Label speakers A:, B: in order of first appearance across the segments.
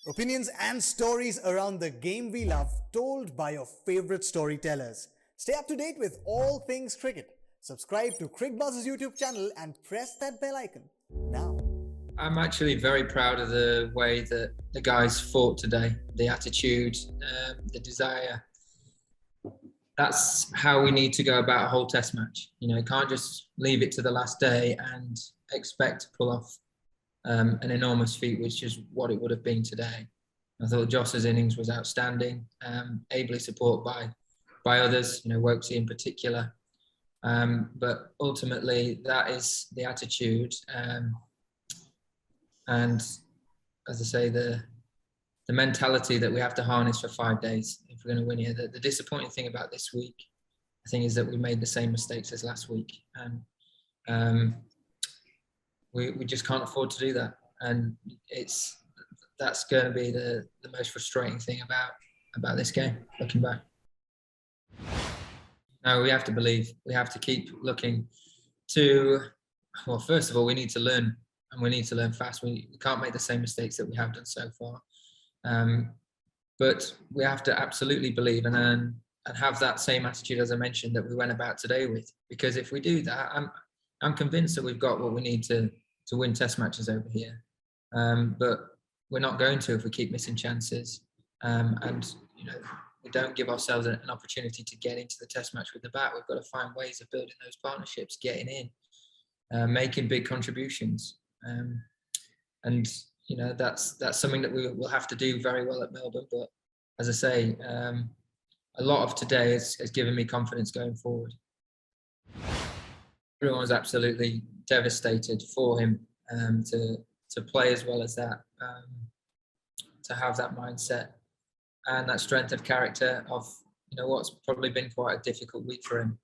A: Opinions and stories around the game we love, told by your favorite storytellers. Stay up to date with all things cricket. Subscribe to Cricbuzz's YouTube channel and press that bell icon now.
B: I'm actually very proud of the way that the guys fought today. The attitude, the desire. That's how we need to go about a whole test match. You can't just leave it to the last day and expect to pull off an enormous feat, which is what it would have been today. I thought Joss's innings was outstanding, ably supported by others, Woakes in particular. But ultimately, that is the attitude. And as I say, the mentality that we have to harness for 5 days if we're going to win here. The disappointing thing about this week, I think, is that we made the same mistakes as last week. And we just can't afford to do that. And that's going to be the most frustrating thing about this game, looking back. No, we have to believe. We have to keep looking to, well, first of all, we need to learn, and we need to learn fast. We can't make the same mistakes that we have done so far. But we have to absolutely believe and have that same attitude, as I mentioned, that we went about today with. Because if we do that, I'm convinced that we've got what we need to win test matches over here. But we're not going to if we keep missing chances. And we don't give ourselves an opportunity to get into the test match with the bat. We've got to find ways of building those partnerships, getting in, making big contributions. And that's something that we will have to do very well at Melbourne. But as I say, a lot of today has given me confidence going forward. Everyone was absolutely devastated for him to play as well as that, to have that mindset and that strength of character of what's probably been quite a difficult week for him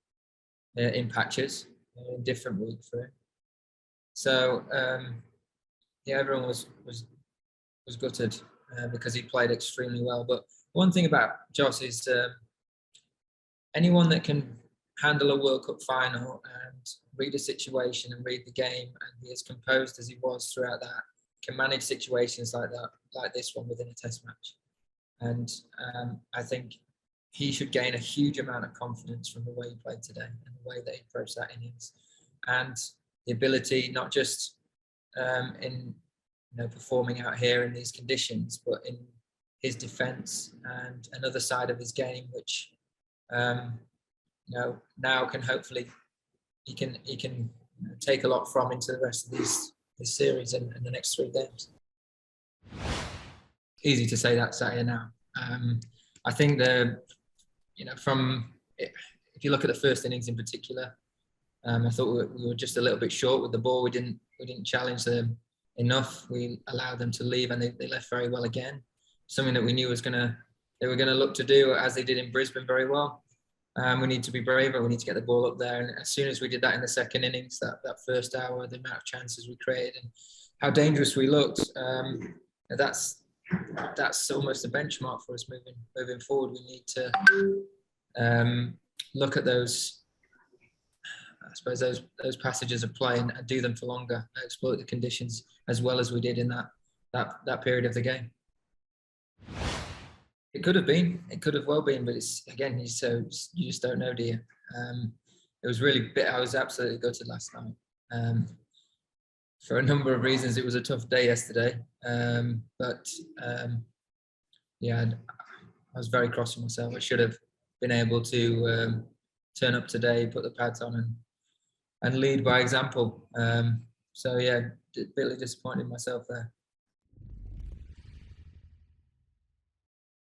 B: in patches, a different week for him. So everyone was gutted because he played extremely well. But one thing about Joss is anyone that can handle a World Cup final and read a situation and read the game and be as composed as he was throughout that, can manage situations like that, like this one within a test match. And I think he should gain a huge amount of confidence from the way he played today and the way that he approached that innings, and the ability not just in performing out here in these conditions, but in his defence and another side of his game, which now can hopefully he can take a lot from into the rest of this series and the next 3 games. Easy to say that sat here now. I think from if you look at the first innings in particular, I thought we were just a little bit short with the ball. We didn't challenge them enough. We allowed them to leave, and they left very well again. Something that we knew they were gonna look to do, as they did in Brisbane very well. We need to be braver. We need to get the ball up there. And as soon as we did that in the second innings, that first hour, the amount of chances we created and how dangerous we looked, that's almost a benchmark for us moving forward. We need to look at those, I suppose, those passages of play and do them for longer, exploit the conditions as well as we did in that period of the game. It could have been, it could have well been, but it's, again, you just don't know, do you? It was really I was absolutely gutted last night. For a number of reasons, it was a tough day yesterday. But I was very cross with myself. I should have been able to turn up today, put the pads on and lead by example. Bitterly disappointed in myself there.